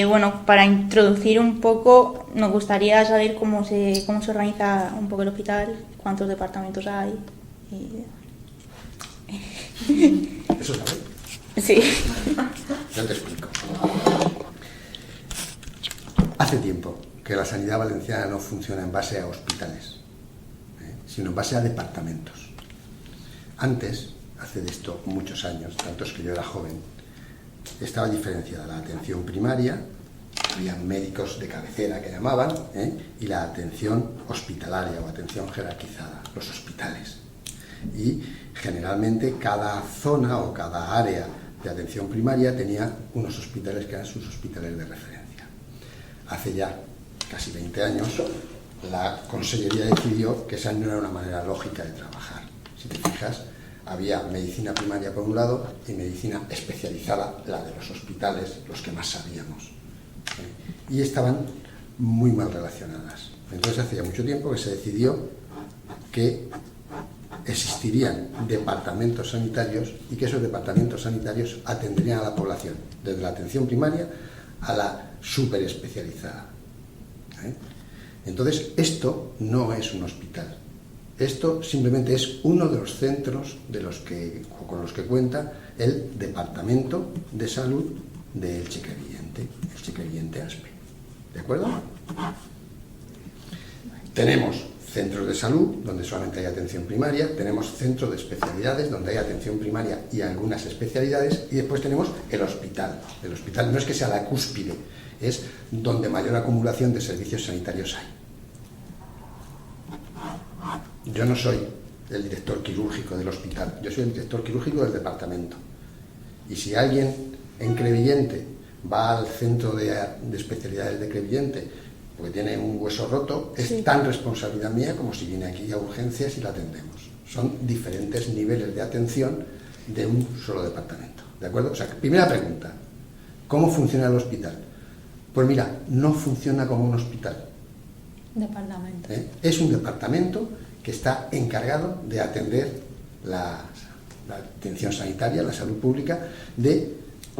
Bueno, para introducir un poco, nos gustaría saber cómo se organiza un poco el hospital, cuántos departamentos hay. ¿Eso sabe? Sí. Yo te explico. Hace tiempo que la sanidad valenciana no funciona en base a hospitales, sino en base a departamentos. Antes, hace de esto muchos años, tantos que yo era joven, estaba diferenciada la atención primaria, había médicos de cabecera que llamaban, y la atención hospitalaria o atención jerarquizada, los hospitales. Y generalmente cada zona o cada área de atención primaria tenía unos hospitales que eran sus hospitales de referencia. Hace ya casi 20 años, la Consellería decidió que esa no era una manera lógica de trabajar. Si te fijas, había medicina primaria por un lado y medicina especializada, la de los hospitales, los que más sabíamos. Y estaban muy mal relacionadas. Entonces, hace ya mucho tiempo que se decidió que existirían departamentos sanitarios y que esos departamentos sanitarios atenderían a la población, desde la atención primaria a la superespecializada. Entonces, esto no es un hospital. Esto simplemente es uno de los centros con los que cuenta el Departamento de Salud de Elche Crevillente, Elche Crevillente ASPE. ¿De acuerdo? Tenemos centros de salud, donde solamente hay atención primaria, tenemos centros de especialidades, donde hay atención primaria y algunas especialidades, y después tenemos el hospital. El hospital no es que sea la cúspide, es donde mayor acumulación de servicios sanitarios hay. Yo no soy el director quirúrgico del hospital, yo soy el director quirúrgico del departamento. Y si alguien en Crevillente va al centro de especialidades de Crevillente porque tiene un hueso roto, es tan responsabilidad mía como si viene aquí a urgencias y la atendemos. Son diferentes niveles de atención de un solo departamento. ¿De acuerdo? O sea, primera pregunta, ¿cómo funciona el hospital? Pues mira, no funciona como un hospital. Departamento. Es un departamento que está encargado de atender la atención sanitaria, la salud pública de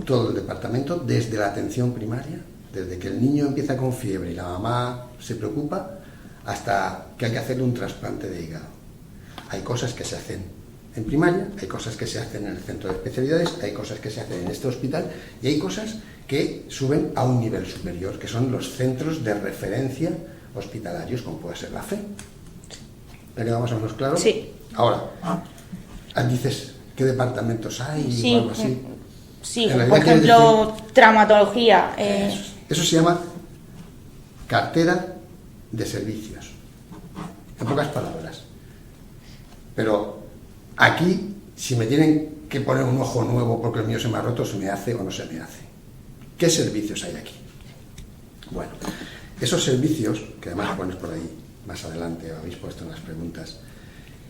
todo el departamento, desde la atención primaria, desde que el niño empieza con fiebre y la mamá se preocupa, hasta que hay que hacerle un trasplante de hígado. Hay cosas que se hacen en primaria, hay cosas que se hacen en el centro de especialidades, hay cosas que se hacen en este hospital y hay cosas que suben a un nivel superior, que son los centros de referencia hospitalarios, como puede ser la FE. ¿Le queda más o menos claro? Sí. Ahora, dices, ¿qué departamentos hay? Sí, O algo así. Sí, En por realidad ejemplo, traumatología. Eso se llama cartera de servicios, en pocas palabras. Pero aquí, si me tienen que poner un ojo nuevo porque el mío se me ha roto, ¿se me hace o no se me hace? ¿Qué servicios hay aquí? Bueno, esos servicios, que además pones por ahí más adelante, habéis puesto en las preguntas,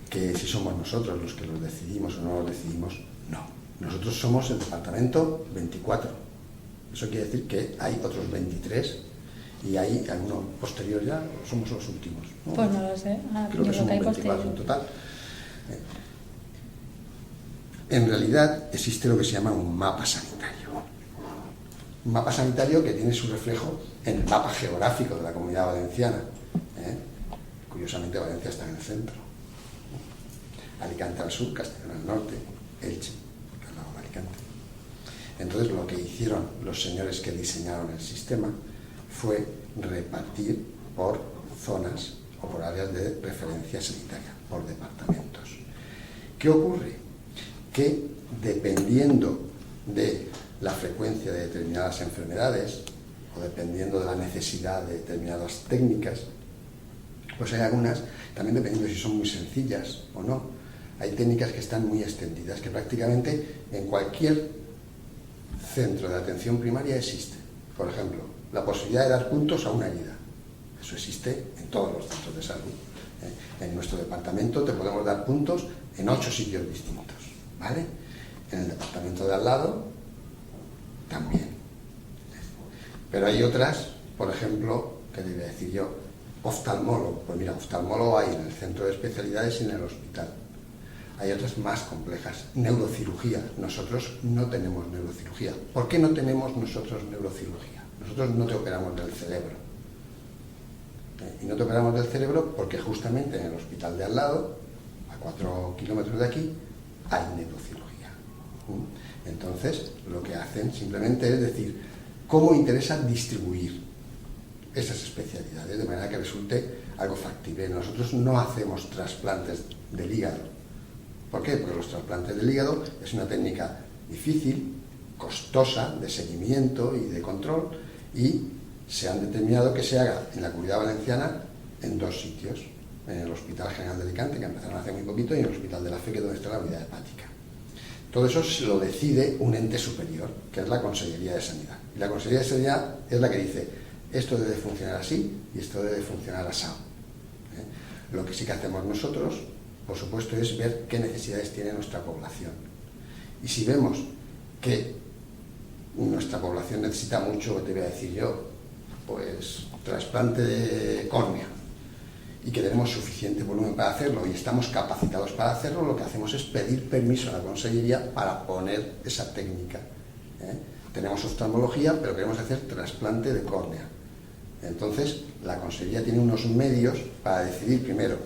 que si somos nosotros los que los decidimos o no los decidimos, no. Nosotros somos el departamento 24. Eso quiere decir que hay otros 23 y hay alguno posterior ya, o somos los últimos, ¿no? Pues no lo sé. Creo que somos 24 en total. En realidad existe lo que se llama un mapa sanitario. Un mapa sanitario que tiene su reflejo en el mapa geográfico de la Comunidad Valenciana. Curiosamente, Valencia está en el centro. Alicante al sur, Castellón al norte, Elche al lado de Alicante. Entonces, lo que hicieron los señores que diseñaron el sistema fue repartir por zonas o por áreas de referencia sanitaria, por departamentos. ¿Qué ocurre? Que dependiendo de la frecuencia de determinadas enfermedades o dependiendo de la necesidad de determinadas técnicas, pues hay algunas, también dependiendo si son muy sencillas o no, hay técnicas que están muy extendidas, que prácticamente en cualquier centro de atención primaria existe. Por ejemplo, la posibilidad de dar puntos a una herida. Eso existe en todos los centros de salud. En nuestro departamento te podemos dar puntos en 8 sitios distintos, ¿vale? En el departamento de al lado también. Pero hay otras, por ejemplo, ¿qué le iba a decir yo? Oftalmólogo. Pues mira, oftalmólogo hay en el centro de especialidades y en el hospital. Hay otras más complejas. Neurocirugía. Nosotros no tenemos neurocirugía. ¿Por qué no tenemos nosotros neurocirugía? Nosotros no te operamos del cerebro. Y no te operamos del cerebro porque justamente en el hospital de al lado, a 4 kilómetros de aquí, hay neurocirugía. Entonces, lo que hacen simplemente es decir, ¿cómo interesa distribuir esas especialidades de manera que resulte algo factible? Nosotros no hacemos trasplantes del hígado. ¿Por qué? Porque los trasplantes del hígado es una técnica difícil, costosa, de seguimiento y de control, y se han determinado que se haga en la Comunidad Valenciana en 2 sitios, en el Hospital General de Alicante, que empezaron hace muy poquito, y en el Hospital de la Fe, que es donde está la unidad hepática. Todo eso lo decide un ente superior, que es la Consellería de Sanidad. Y la Consellería de Sanidad es la que dice, esto debe funcionar así y esto debe funcionar asado. Lo que sí que hacemos nosotros, por supuesto, es ver qué necesidades tiene nuestra población. Y si vemos que nuestra población necesita mucho, te voy a decir yo, pues trasplante de córnea, y que tenemos suficiente volumen para hacerlo y estamos capacitados para hacerlo, lo que hacemos es pedir permiso a la Consellería para poner esa técnica. Tenemos oftalmología, pero queremos hacer trasplante de córnea. Entonces, la Consellería tiene unos medios para decidir, primero,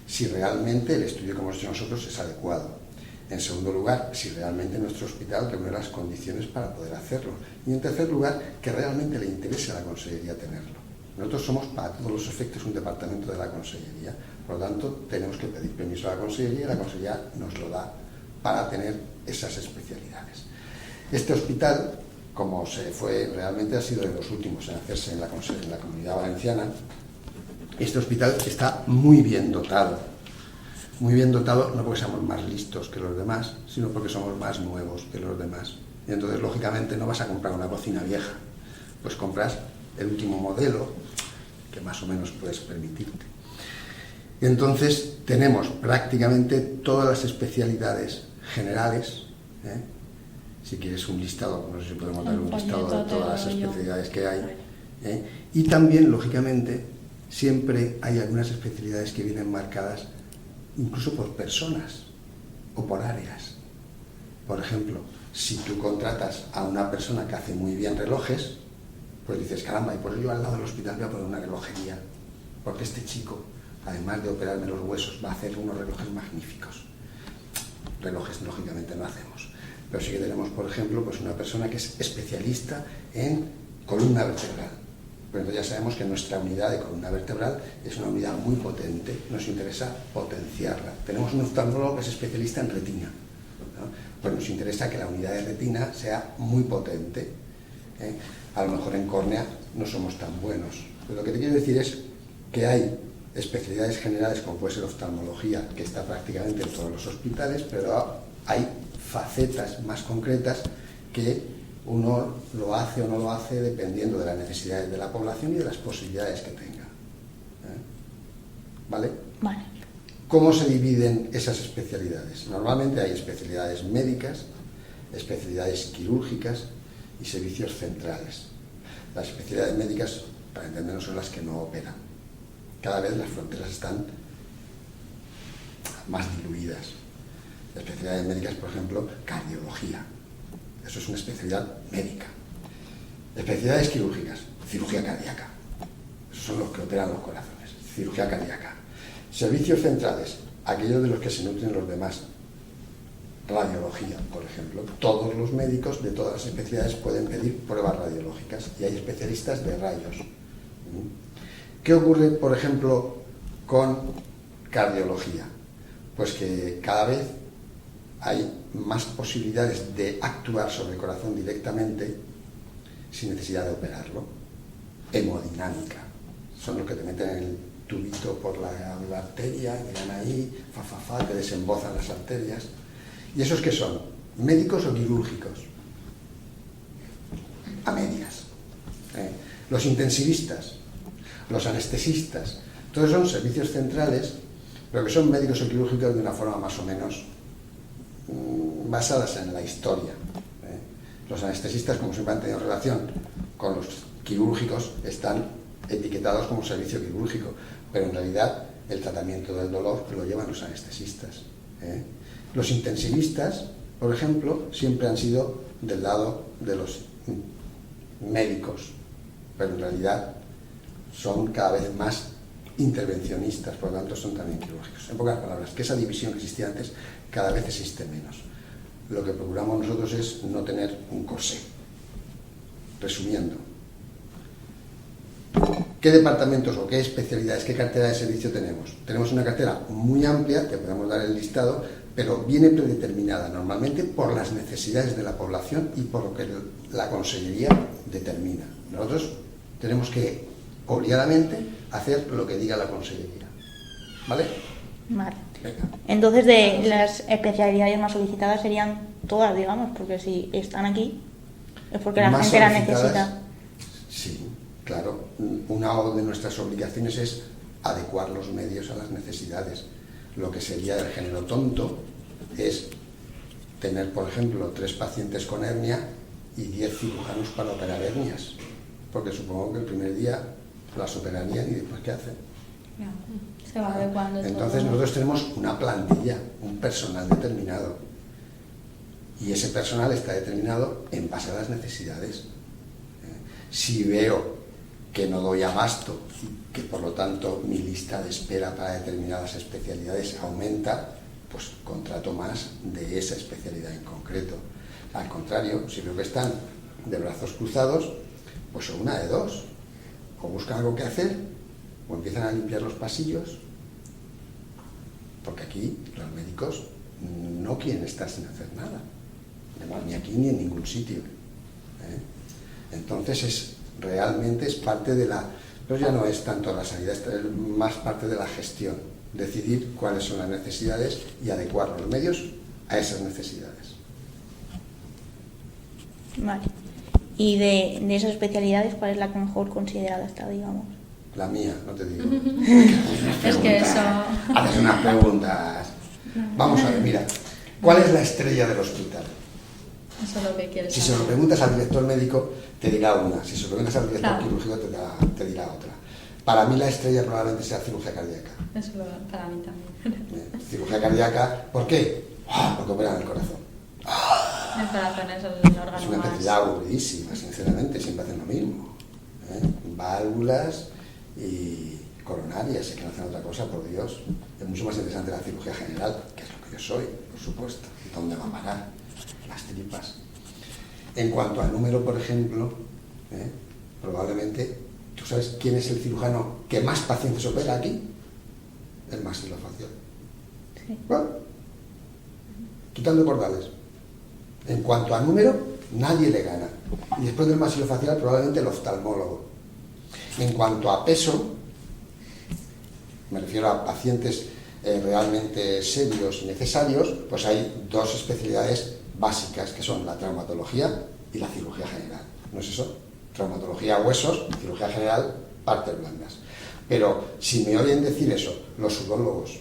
si realmente el estudio que hemos hecho nosotros es adecuado. En segundo lugar, si realmente nuestro hospital reúne las condiciones para poder hacerlo. Y en tercer lugar, que realmente le interese a la Consellería tenerlo. Nosotros somos, para todos los efectos, un departamento de la Consellería. Por lo tanto, tenemos que pedir permiso a la Consellería y la Consellería nos lo da para tener esas especialidades. Este hospital, como se fue, realmente ha sido de los últimos en hacerse en la Comunidad Valenciana. Este hospital está muy bien dotado. Muy bien dotado, no porque seamos más listos que los demás, sino porque somos más nuevos que los demás. Y entonces, lógicamente, no vas a comprar una cocina vieja, pues compras el último modelo, que más o menos puedes permitirte. Y entonces, tenemos prácticamente todas las especialidades generales. Si quieres un listado, no sé si podemos dar un listado de todas las especialidades que hay. Y también, lógicamente, siempre hay algunas especialidades que vienen marcadas incluso por personas o por áreas. Por ejemplo, si tú contratas a una persona que hace muy bien relojes, pues dices, caramba, y por ello al lado del hospital voy a poner una relojería, porque este chico, además de operarme los huesos, va a hacer unos relojes magníficos. Relojes, lógicamente, no hacemos. Pero sí que tenemos, por ejemplo, pues una persona que es especialista en columna vertebral. Pero entonces ya sabemos que nuestra unidad de columna vertebral es una unidad muy potente, nos interesa potenciarla. Tenemos un oftalmólogo que es especialista en retina, ¿no? Pues nos interesa que la unidad de retina sea muy potente. A lo mejor en córnea no somos tan buenos. Pero lo que te quiero decir es que hay especialidades generales, como puede ser oftalmología, que está prácticamente en todos los hospitales, pero hay facetas más concretas que uno lo hace o no lo hace dependiendo de las necesidades de la población y de las posibilidades que tenga. ¿Vale? Vale. ¿Cómo se dividen esas especialidades? Normalmente hay especialidades médicas, especialidades quirúrgicas y servicios centrales. Las especialidades médicas, para entendernos, son las que no operan. Cada vez las fronteras están más diluidas. Las especialidades médicas, por ejemplo, cardiología. Eso es una especialidad médica. Especialidades quirúrgicas, cirugía cardíaca. Esos son los que operan los corazones, cirugía cardíaca. Servicios centrales, aquellos de los que se nutren los demás. Radiología, por ejemplo. Todos los médicos de todas las especialidades pueden pedir pruebas radiológicas y hay especialistas de rayos. ¿Qué ocurre, por ejemplo, con cardiología? Pues que cada vez hay más posibilidades de actuar sobre el corazón directamente sin necesidad de operarlo. Hemodinámica. Son los que te meten el tubito por la arteria, que van ahí, te desembozan las arterias. ¿Y esos qué son? ¿Médicos o quirúrgicos? A medias. Los intensivistas, los anestesistas, todos son servicios centrales, pero que son médicos o quirúrgicos de una forma más o menos basadas en la historia. Los anestesistas, como siempre han tenido relación con los quirúrgicos, están etiquetados como servicio quirúrgico, pero en realidad el tratamiento del dolor lo llevan los anestesistas. Los intensivistas, por ejemplo, siempre han sido del lado de los médicos, pero en realidad son cada vez más intervencionistas, por lo tanto son también quirúrgicos. En pocas palabras, que esa división que existía antes cada vez existe menos. Lo que procuramos nosotros es no tener un corsé. Resumiendo, ¿qué departamentos o qué especialidades, qué cartera de servicio tenemos? Tenemos una cartera muy amplia, te podemos dar el listado, pero viene predeterminada normalmente por las necesidades de la población y por lo que la Consellería determina. Nosotros tenemos que, obligadamente, hacer lo que diga la Consellería. ¿Vale? Vale. Venga. Entonces, de las especialidades más solicitadas serían todas, digamos, porque si están aquí es porque la Más gente las solicitadas, necesita. Sí, claro. Una de nuestras obligaciones es adecuar los medios a las necesidades. Lo que sería el género tonto es tener, por ejemplo, 3 pacientes con hernia y 10 cirujanos para operar hernias, porque supongo que el primer día las operarían y después ¿qué hacen? Se va adecuando. Entonces nosotros tenemos una plantilla, un personal determinado, y ese personal está determinado en base a las necesidades. Si veo que no doy abasto y que por lo tanto mi lista de espera para determinadas especialidades aumenta, pues contrato más de esa especialidad en concreto. Al contrario, si veo que están de brazos cruzados, pues son una de dos: o buscan algo que hacer o empiezan a limpiar los pasillos, porque aquí los médicos no quieren estar sin hacer nada, ni aquí ni en ningún sitio. Entonces realmente es parte de la, pero ya no es tanto la sanidad, es más parte de la gestión, decidir cuáles son las necesidades y adecuar los medios a esas necesidades. Vale. Y de esas especialidades, ¿cuál es la que mejor considerada está, digamos? La mía, no te digo. Es que eso... Haces unas preguntas. Vamos a ver, mira, ¿cuál es la estrella del hospital? Eso es lo que quieres Si se saber. lo preguntas al director médico, te dirá una. Si se lo preguntas al director Claro. quirúrgico, te dirá otra. Para mí la estrella probablemente sea cirugía cardíaca. Eso para mí también. Cirugía cardíaca, ¿por qué? Porque operan el corazón. El corazón es el Es órgano una más... especialidad aburridísima, sinceramente, siempre hacen lo mismo. Válvulas y coronarias, es que no hacen otra cosa, por Dios. Es mucho más interesante la cirugía general, que es lo que yo soy, por supuesto. ¿Dónde va a parar? Las tripas. En cuanto al número, por ejemplo, probablemente, ¿tú sabes quién es el cirujano que más pacientes opera aquí? El maxilofacial. Sí. Bueno, quitando cordales. En cuanto a número, nadie le gana. Y después del maxilofacial, probablemente el oftalmólogo. En cuanto a peso, me refiero a pacientes realmente serios y necesarios, pues hay 2 especialidades básicas, que son la traumatología y la cirugía general. ¿No es eso? Traumatología huesos, cirugía general partes blandas. Pero si me oyen decir eso, los urólogos,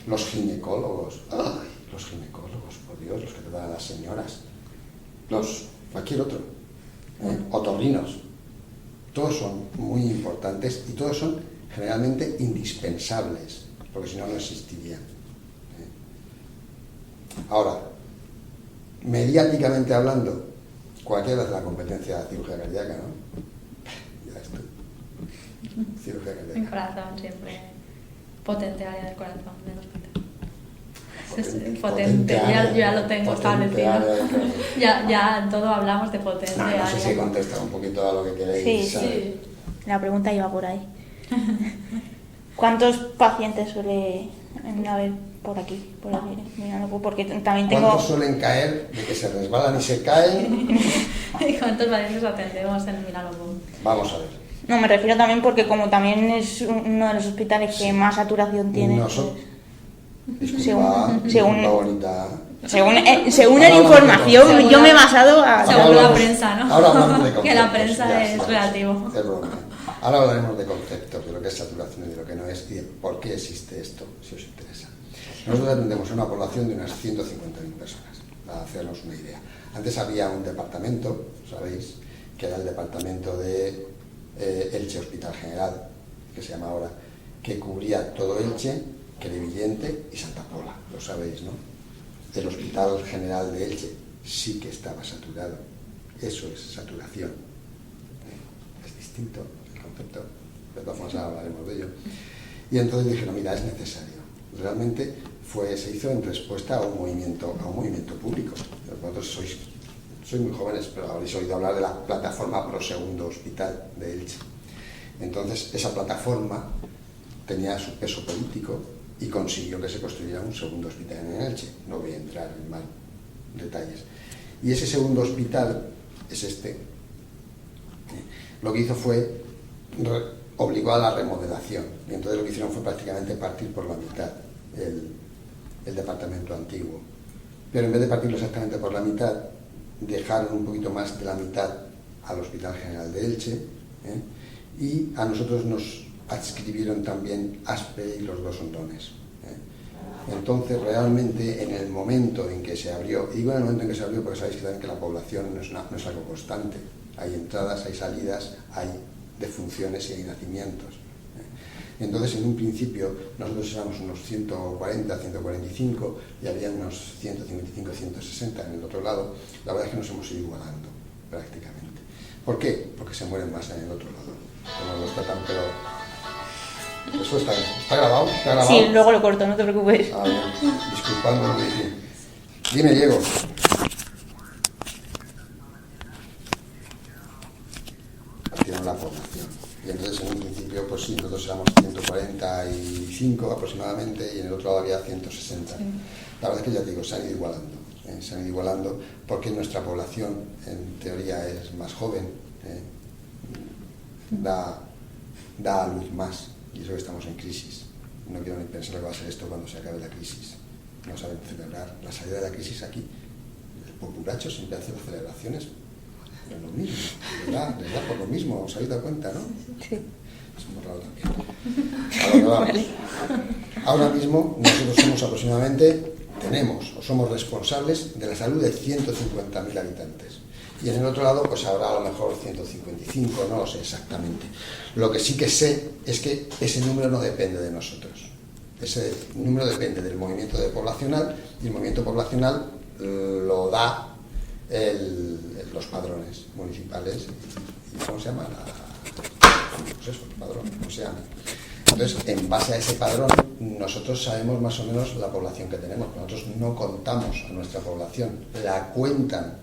los ginecólogos, ¡ay! Los ginecólogos, por Dios, los que tratan a las señoras, cualquier otro, otorrinos, todos son muy importantes y todos son generalmente indispensables, porque si no, no existirían. Ahora, mediáticamente hablando, cualquiera hace la competencia de cirugía cardíaca, ¿no? Ya estoy. Cirugía El cardíaca. corazón siempre... Potente área del corazón del hospital. Potente Potente, área, yo ya lo tengo potente establecido. área del corazón. Ya en todo hablamos de potente No, no sé área. si he contestado un poquito a lo que queréis Sí, saber. Sí. La pregunta iba por ahí. ¿Cuántos pacientes suele haber por aquí? Mirando, porque también tengo... ¿Cuántos suelen caer de que se resbalan y se caen? ¿Y cuántos pacientes atendemos en Vinalopó? Vamos a ver. No, me refiero también porque como también es uno de los hospitales que más saturación tiene... Nosotros- pues, Disculpa, según- disculpa, bonita. según Ahora la hablamos de información, concepto. yo me he basado a... Según Ahora la hablamos- prensa, ¿no? Ahora hablamos de Que la conceptos, prensa ya, es ya, relativo. Es broma. Ahora hablaremos de conceptos, de lo que es saturación y de lo que no es, y de por qué existe esto, si os interesa. Nosotros atendemos a una población de unas 150.000 personas, para hacernos una idea. Antes había un departamento, sabéis, que era el departamento de Elche Hospital General, que se llama ahora, que cubría todo Elche, Crevillente y Santa Pola, lo sabéis, ¿no? El Hospital General de Elche sí que estaba saturado. Eso es saturación. distinto el concepto, de todas formas hablaremos de ello. Y entonces dijeron, mira, es necesario. Realmente se hizo en respuesta a un movimiento público. Vosotros sois muy jóvenes, pero habréis oído hablar de la plataforma Pro Segundo Hospital de Elche. Entonces, esa plataforma tenía su peso político y consiguió que se construyera un segundo hospital en Elche. No voy a entrar en más detalles. Y ese segundo hospital es este. Lo que hizo fue obligó a la remodelación. Y entonces lo que hicieron fue prácticamente partir por la mitad el departamento antiguo. Pero en vez de partirlo exactamente por la mitad, dejaron un poquito más de la mitad al Hospital General de Elche, y a nosotros nos adscribieron también Aspe y los dos Hondones. Entonces, realmente, en el momento en que se abrió, y digo en el momento en que se abrió porque sabéis que también que la población no es algo constante, hay entradas, hay salidas, hay defunciones y hay nacimientos. Entonces, en un principio, nosotros éramos unos 140, 145 y había unos 155, 160 en el otro lado. La verdad es que nos hemos ido igualando, prácticamente. ¿Por qué? Porque se mueren más en el otro lado. Como los tratan, pero... ¿Eso está grabado? ¿Está grabado? Sí, luego lo corto, no te preocupes. Ah, bien. Disculpadme. Dime, Diego. Tienen la población. Y entonces, en un principio, pues sí, nosotros éramos 145 aproximadamente y en el otro lado había 160. Sí. La verdad es que ya te digo, se han ido igualando. Se han ido igualando porque nuestra población, en teoría, es más joven. Da a luz más. Y eso que estamos en crisis. No quiero ni pensar lo que va a ser esto cuando se acabe la crisis. No saben celebrar la salida de la crisis aquí. El populacho siempre hace las celebraciones. Es lo mismo, les da por lo mismo, os habéis dado cuenta, ¿no? Sí. Es muy raro también. Vale. Ahora mismo nosotros somos aproximadamente, somos responsables de la salud de 150.000 habitantes. Y en el otro lado, pues habrá a lo mejor 155, no lo sé exactamente. Lo que sí que sé es que ese número no depende de nosotros. Ese número depende del movimiento poblacional y el movimiento poblacional lo da los padrones municipales. ¿Cómo se llama? Pues eso, el padrón, ¿cómo se llama? Entonces, en base a ese padrón, nosotros sabemos más o menos la población que tenemos. Nosotros no contamos a nuestra población, la cuentan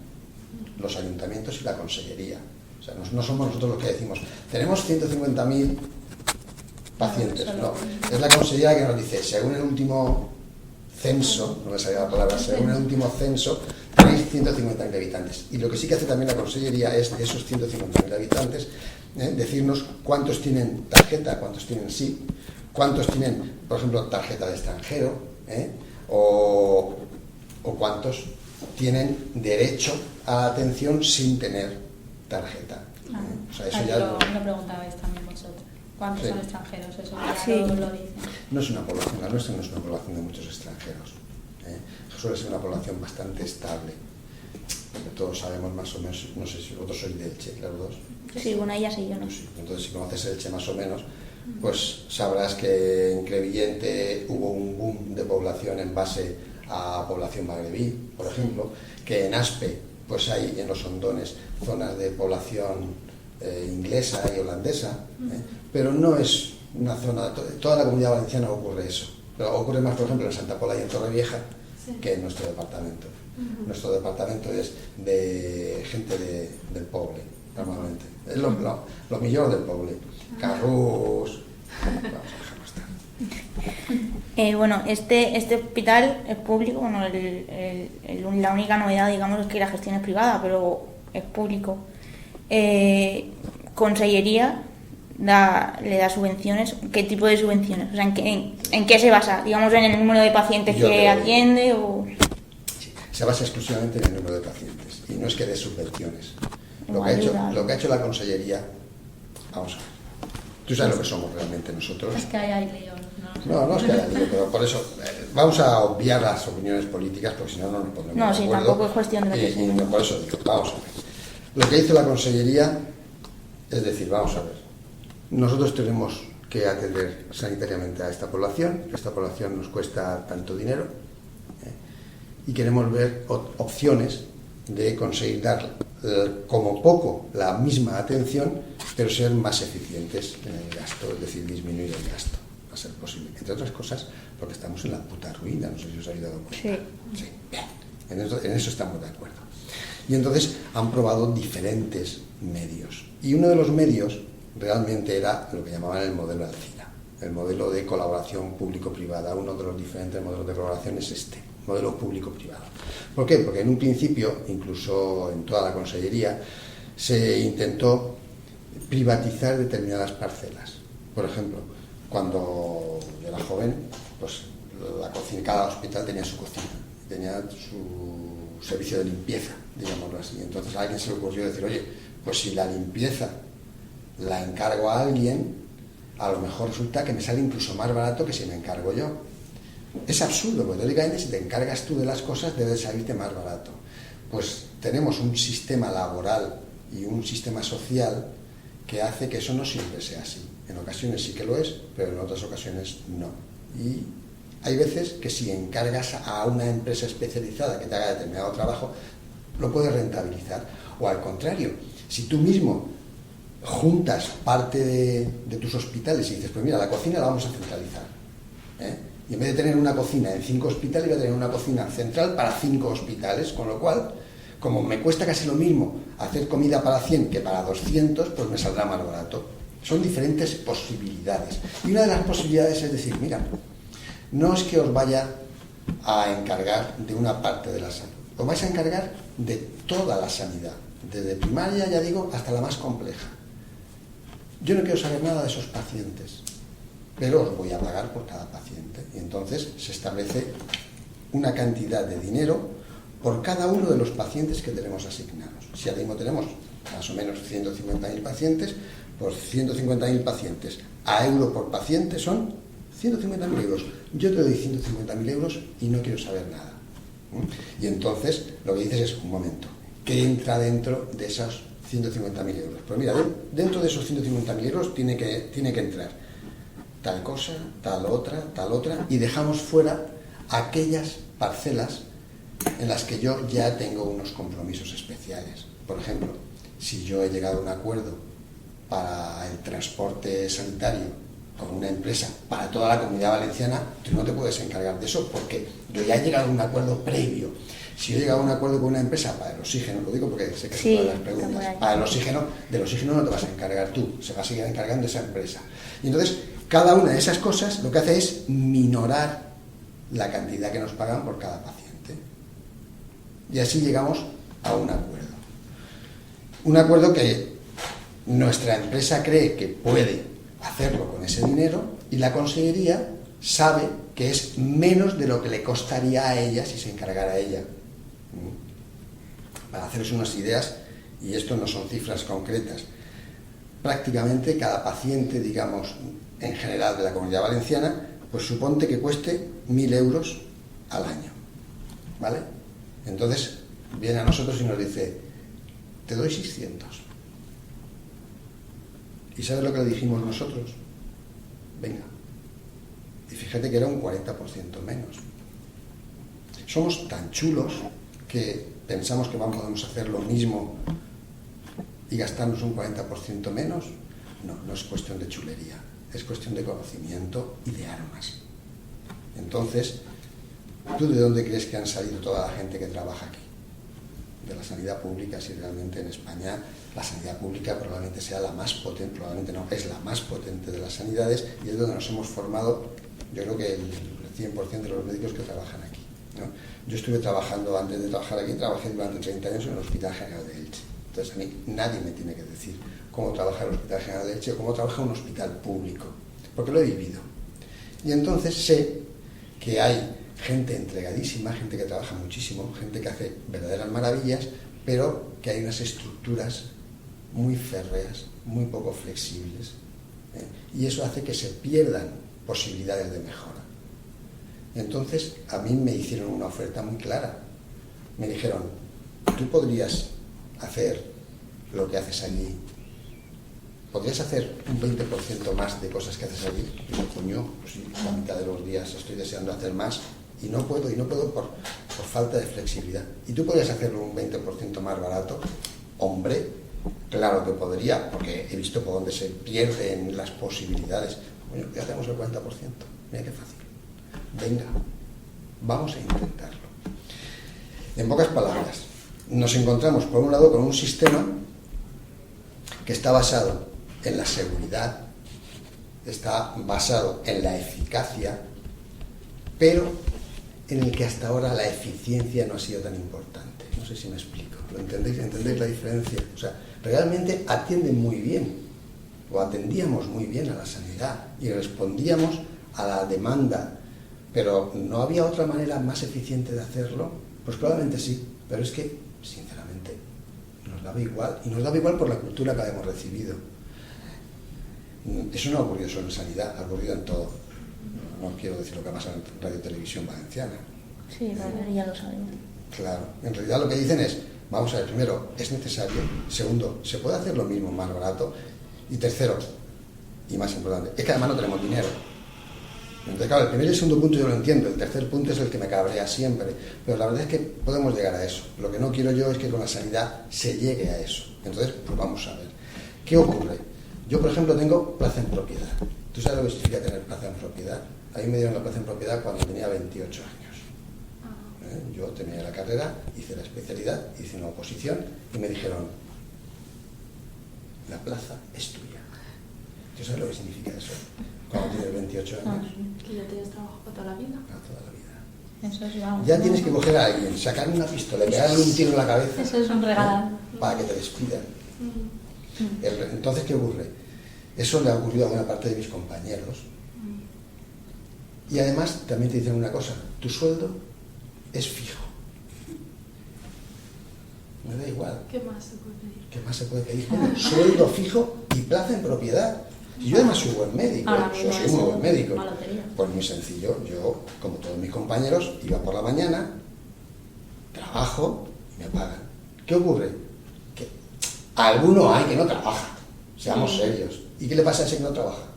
los ayuntamientos y la consellería. O sea, no somos nosotros los que decimos, tenemos 150.000 pacientes. No, es la consellería que nos dice, según el último censo, no me salía la palabra, según el último censo, tenéis 150.000 habitantes. Y lo que sí que hace también la consellería es, de esos 150.000 habitantes, decirnos cuántos tienen tarjeta, cuántos tienen SIP, cuántos tienen, por ejemplo, tarjeta de extranjero, o cuántos tienen derecho a atención sin tener tarjeta. O sea, eso ya lo preguntabais también vosotros. ¿Cuántos son extranjeros? Eso ya lo dicen. No es una población, la nuestra no es una población de muchos extranjeros. Suele ser una población bastante estable. Porque todos sabemos más o menos, no sé si vosotros sois de Elche, los dos. Sí, bueno, ella sí, yo no. Sí. Entonces, si conoces Elche más o menos, pues sabrás que en Crevillente hubo un boom de población en base a población magrebí, por ejemplo, que en Aspe, pues hay en los Hondones zonas de población inglesa y holandesa, pero no es una zona, toda la Comunidad Valenciana ocurre eso, pero ocurre más, por ejemplo, en Santa Pola y en Torrevieja que en nuestro departamento. Nuestro departamento es de gente del pueblo, normalmente, es lo mejor del pueblo, Carrús, vamos a dejarlo estar. Bueno, este hospital es público, bueno, la única novedad, digamos, es que la gestión es privada, pero es público. Consellería le da subvenciones. ¿Qué tipo de subvenciones? O sea, ¿en qué se basa? Digamos, ¿en el número de pacientes que atiende o...? Sí, se basa exclusivamente en el número de pacientes y no es que dé subvenciones. Lo que ha hecho la consellería, vamos a ver, tú sabes lo que somos realmente nosotros. Es que hay lío, ¿no? No es que haya lío, pero por eso vamos a obviar las opiniones políticas porque si no nos pondremos de acuerdo. No, sí, tampoco es cuestión de lo que sea. Por eso digo, vamos a ver. Lo que hizo la consellería es decir, vamos a ver, nosotros tenemos que atender sanitariamente a esta población nos cuesta tanto dinero, y queremos ver opciones de conseguir dar como poco la misma atención, pero ser más eficientes en el gasto, es decir, disminuir el gasto, a ser posible. Entre otras cosas, porque estamos en la puta ruina, no sé si os habéis dado cuenta. Sí. Bien. En eso estamos de acuerdo. Y entonces han probado diferentes medios. Y uno de los medios realmente era lo que llamaban el modelo Alcina, el modelo de colaboración público-privada. Uno de los diferentes modelos de colaboración es este, modelo público-privado. ¿Por qué? Porque en un principio, incluso en toda la consellería, se intentó privatizar determinadas parcelas. Por ejemplo, cuando yo era joven, pues la cocina, cada hospital tenía su cocina, tenía su servicio de limpieza, digámoslo así. Entonces a alguien se le ocurrió decir, oye, pues si la limpieza la encargo a alguien, a lo mejor resulta que me sale incluso más barato que si me encargo yo. Es absurdo, porque teóricamente si te encargas tú de las cosas debe salirte más barato. Pues tenemos un sistema laboral y un sistema social que hace que eso no siempre sea así. En ocasiones sí que lo es, pero en otras ocasiones no. Y hay veces que si encargas a una empresa especializada que te haga determinado trabajo, lo puedes rentabilizar. O al contrario, si tú mismo juntas parte de tus hospitales y dices, pues mira, la cocina la vamos a centralizar, y en vez de tener una cocina en 5 hospitales, voy a tener una cocina central para 5 hospitales, con lo cual, como me cuesta casi lo mismo hacer comida para 100 que para 200, pues me saldrá más barato. Son diferentes posibilidades. Y una de las posibilidades es decir, mira, no es que os vaya a encargar de una parte de la salud, os vais a encargar de toda la sanidad, desde primaria, ya digo, hasta la más compleja. Yo no quiero saber nada de esos pacientes, pero os voy a pagar por cada paciente. Y entonces se establece una cantidad de dinero por cada uno de los pacientes que tenemos asignados. Si ahora mismo tenemos más o menos 150.000 pacientes, pues 150.000 pacientes a euro por paciente son 150.000 euros. Yo te doy 150.000 euros y no quiero saber nada. Y entonces lo que dices es, un momento, ¿qué entra dentro de esos 150.000 euros? Pues mira, dentro de esos 150.000 euros tiene que entrar tal cosa, tal otra, y dejamos fuera aquellas parcelas en las que yo ya tengo unos compromisos especiales. Por ejemplo, si yo he llegado a un acuerdo para el transporte sanitario con una empresa para toda la Comunidad Valenciana, tú no te puedes encargar de eso porque yo ya he llegado a un acuerdo previo. Si yo he llegado a un acuerdo con una empresa para el oxígeno, lo digo porque sé que son todas las preguntas, para el oxígeno, del oxígeno no te vas a encargar tú, se va a seguir encargando esa empresa. Y entonces, cada una de esas cosas lo que hace es minorar la cantidad que nos pagan por cada paciente. Y así llegamos a un acuerdo. Un acuerdo que nuestra empresa cree que puede hacerlo con ese dinero y la consellería sabe que es menos de lo que le costaría a ella si se encargara ella. Para haceros unas ideas, y esto no son cifras concretas, prácticamente cada paciente, digamos, en general de la Comunidad Valenciana, pues suponte que cueste 1.000 euros al año, ¿vale? Entonces viene a nosotros y nos dice, te doy 600. ¿Y sabes lo que le dijimos nosotros? Venga. Y fíjate que era un 40% menos. Somos tan chulos que pensamos que podemos hacer lo mismo y gastarnos un 40% menos. No es cuestión de chulería, es cuestión de conocimiento y de armas. Entonces, ¿tú de dónde crees que han salido toda la gente que trabaja aquí? De la sanidad pública, si realmente en España la sanidad pública probablemente sea la más potente, probablemente no, es la más potente de las sanidades y es donde nos hemos formado, yo creo que el 100% de los médicos que trabajan aquí, ¿no? Yo estuve trabajando, antes de trabajar aquí, trabajé durante 30 años en el Hospital General de Elche. Entonces a mí nadie me tiene que decir cómo trabaja el Hospital General de Elche o cómo trabaja un hospital público, porque lo he vivido. Y entonces sé que hay gente entregadísima, gente que trabaja muchísimo, gente que hace verdaderas maravillas, pero que hay unas estructuras muy férreas, muy poco flexibles, y eso hace que se pierdan posibilidades de mejora. Entonces, a mí me hicieron una oferta muy clara. Me dijeron, tú podrías hacer lo que haces allí, podrías hacer un 20% más de cosas que haces allí. Y yo, coño, pues sí, la mitad de los días estoy deseando hacer más, y no puedo por falta de flexibilidad. ¿Y tú podrías hacerlo un 20% más barato? Hombre, claro que podría, porque he visto por dónde se pierden las posibilidades. Bueno, ¿qué hacemos el 40%? Mira qué fácil. Venga, vamos a intentarlo. En pocas palabras, nos encontramos por un lado con un sistema que está basado en la seguridad, está basado en la eficacia, pero en el que hasta ahora la eficiencia no ha sido tan importante. No sé si me explico. ¿Lo entendéis? ¿Entendéis la diferencia? O sea, realmente atienden muy bien, o atendíamos muy bien a la sanidad y respondíamos a la demanda, pero ¿no había otra manera más eficiente de hacerlo? Pues probablemente sí, pero es que, sinceramente, nos daba igual, y nos daba igual por la cultura que habíamos recibido. Eso no ha ocurrido solo en sanidad, ha ocurrido en todo. No quiero decir lo que pasa en Radio Televisión Valenciana. Sí, vale, ya lo sabemos. Claro, en realidad lo que dicen es, vamos a ver, primero, es necesario, segundo, se puede hacer lo mismo más barato, y tercero, y más importante, es que además no tenemos dinero. Entonces, claro, el primer y el segundo punto yo lo entiendo, el tercer punto es el que me cabrea siempre, pero la verdad es que podemos llegar a eso. Lo que no quiero yo es que con la sanidad se llegue a eso. Entonces, pues vamos a ver. ¿Qué ocurre? Yo, por ejemplo, tengo plaza en propiedad. ¿Tú sabes lo que significa tener plaza en propiedad? A mí me dieron la plaza en propiedad cuando tenía 28 años. Yo terminé la carrera, hice la especialidad, hice una oposición y me dijeron, la plaza es tuya. ¿Tú sabes lo que significa eso? Cuando tienes 28 años. Que ya tienes trabajo para toda la vida. Para toda la vida. Eso es, vamos. Ya tienes que coger a alguien, sacarle una pistola y pegarle un tiro en la cabeza. Eso es un regalo. Para que te despidan. Entonces, ¿qué ocurre? Eso le ha ocurrido a buena parte de mis compañeros. Y además, también te dicen una cosa, tu sueldo es fijo. Me da igual. ¿Qué más se puede pedir? ¿Qué más se puede pedir? Bueno, sueldo fijo y plaza en propiedad. Y yo además soy buen médico, Ahora yo mismo soy es muy buen médico. una lotería. Pues muy sencillo, yo, como todos mis compañeros, iba por la mañana, trabajo y me pagan. ¿Qué ocurre? Que alguno hay que no trabaja, seamos serios. ¿Y qué le pasa a ese que no trabaja?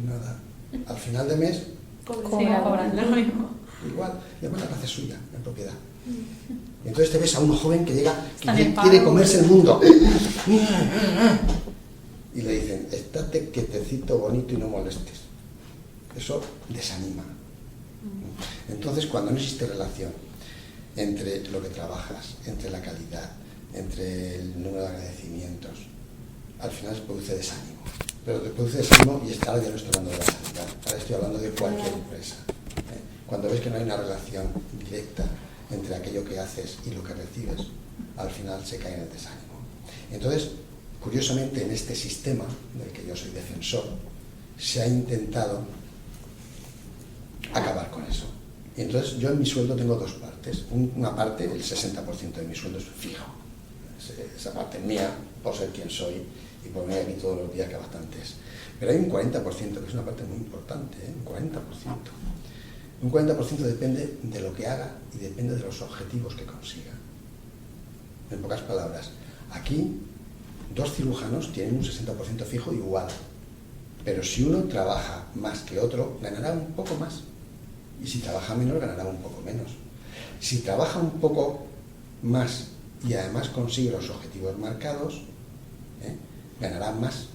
Nada. Nada. Al final de mes, Siga cobrando lo mismo. igual, y además la plaza es suya, en propiedad. Y entonces te ves a un joven que llega, que Está bien quiere pago. comerse el mundo. Y le dicen, estate quietecito, bonito y no molestes. Eso desanima. Entonces, cuando no existe relación entre lo que trabajas, entre la calidad, entre el número de agradecimientos, al final se produce desánimo. Pero te produce desánimo, y ahora ya no estoy hablando de la sanidad, ahora estoy hablando de cualquier empresa. Cuando ves que no hay una relación directa entre aquello que haces y lo que recibes, al final se cae en el desánimo. Entonces, curiosamente, en este sistema del que yo soy defensor, se ha intentado acabar con eso. Y entonces yo en mi sueldo tengo dos partes. Una parte, el 60% de mi sueldo es fijo. Esa parte es mía, por ser quien soy y por venir aquí todos los días, que bastante es. Pero hay un 40%, que es una parte muy importante, un 40%. Un 40% depende de lo que haga y depende de los objetivos que consiga. En pocas palabras, aquí dos cirujanos tienen un 60% fijo igual, pero si uno trabaja más que otro, ganará un poco más, y si trabaja menos, ganará un poco menos. Si trabaja un poco más y además consigue los objetivos marcados, ganará más,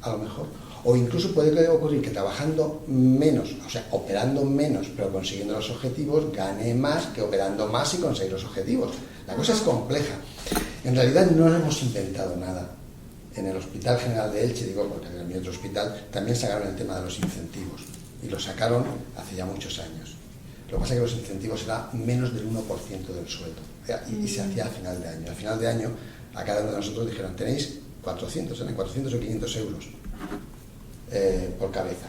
a lo mejor. O incluso puede ocurrir que trabajando menos, o sea, operando menos, pero consiguiendo los objetivos, gane más que operando más y conseguir los objetivos. La cosa es compleja. En realidad no hemos inventado nada. En el Hospital General de Elche, digo, porque en mi otro hospital también sacaron el tema de los incentivos. Y lo sacaron hace ya muchos años. Lo que pasa es que los incentivos eran menos del 1% del sueldo. Y se hacía a final de año. A final de año, a cada uno de nosotros dijeron, tenéis 400 o 500 euros por cabeza.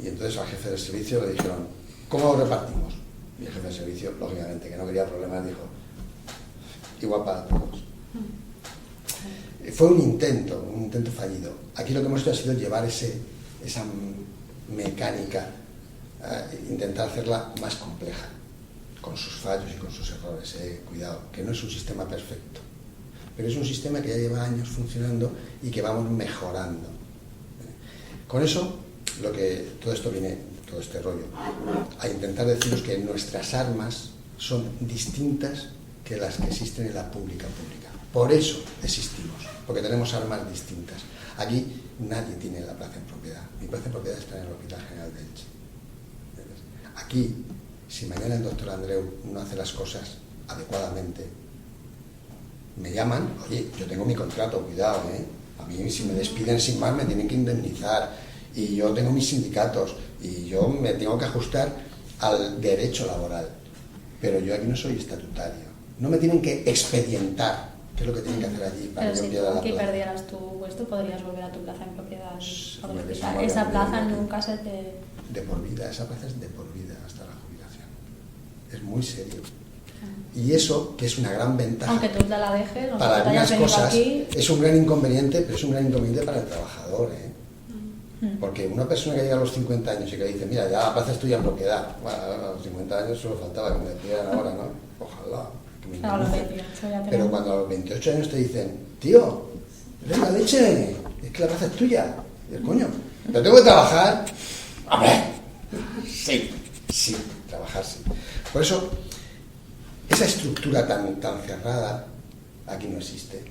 Y entonces al jefe del servicio le dijeron, ¿cómo lo repartimos? Y el jefe del servicio, lógicamente, que no quería problemas, dijo, igual para todos. Fue un intento fallido. Aquí lo que hemos hecho ha sido llevar esa mecánica, intentar hacerla más compleja, con sus fallos y con sus errores. Cuidado, que no es un sistema perfecto, pero es un sistema que ya lleva años funcionando y que vamos mejorando. Con eso, todo este rollo, a intentar deciros que nuestras armas son distintas que las que existen en la pública. Por eso existimos, porque tenemos armas distintas. Aquí nadie tiene la plaza en propiedad. Mi plaza en propiedad está en el Hospital General de Elche. Aquí, si mañana el doctor Andreu no hace las cosas adecuadamente, me llaman, oye, yo tengo mi contrato, cuidado, a mí si me despiden sin más me tienen que indemnizar, y yo tengo mis sindicatos, y yo me tengo que ajustar al derecho laboral, pero yo aquí no soy estatutario, no me tienen que expedientar, que es lo que tienen que hacer allí para Pero que yo si pierda tú la aquí plaza. perdieras tu puesto, podrías volver a tu plaza en propiedad. Hombre, Esa plaza nunca se te... De por vida, esa plaza es de por vida hasta la jubilación. Es muy serio. Y eso, que es una gran ventaja. Aunque tú te la dejes, aunque para tú te hayas algunas venido cosas, aquí... es un gran inconveniente, pero es un gran inconveniente para el trabajador, Porque una persona que llega a los 50 años y que dice, mira, ya la plaza es tuya en propiedad, bueno, a los 50 años solo faltaba que me despidieran ahora, ¿no? Ojalá. Que me A los indemnicen. 28 ya tenemos... Pero cuando a los 28 años te dicen, tío, eres la leche, es que la plaza es tuya. Y el coño, pero tengo que trabajar. ¡Hombre! Sí, trabajar sí. Por eso, esa estructura tan cerrada aquí no existe.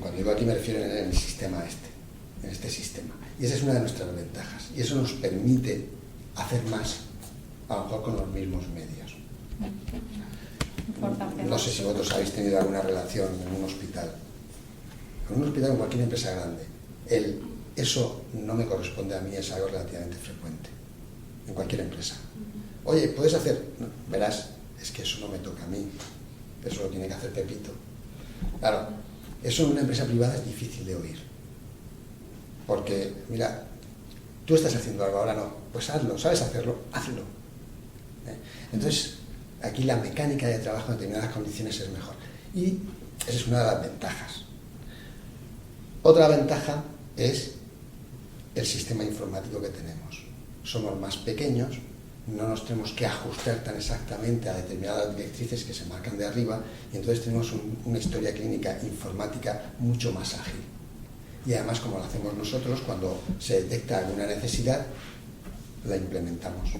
Cuando digo aquí me refiero en el sistema en este sistema. Y esa es una de nuestras ventajas. Y eso nos permite hacer más, a lo mejor con los mismos medios. No sé si vosotros habéis tenido alguna relación en un hospital. En un hospital, en cualquier empresa grande, eso no me corresponde a mí, es algo relativamente frecuente. En cualquier empresa. Oye, ¿puedes hacer? No, verás, es que eso no me toca a mí. Eso lo tiene que hacer Pepito. Claro, eso en una empresa privada es difícil de oír. Porque, mira, tú estás haciendo algo, ahora no. Pues hazlo, ¿sabes hacerlo? Hazlo. Entonces, aquí la mecánica de trabajo en determinadas condiciones es mejor. Y esa es una de las ventajas. Otra ventaja es el sistema informático que tenemos. Somos más pequeños, no nos tenemos que ajustar tan exactamente a determinadas directrices que se marcan de arriba, y entonces tenemos una historia clínica informática mucho más ágil. Y además, como lo hacemos nosotros, cuando se detecta alguna necesidad, la implementamos.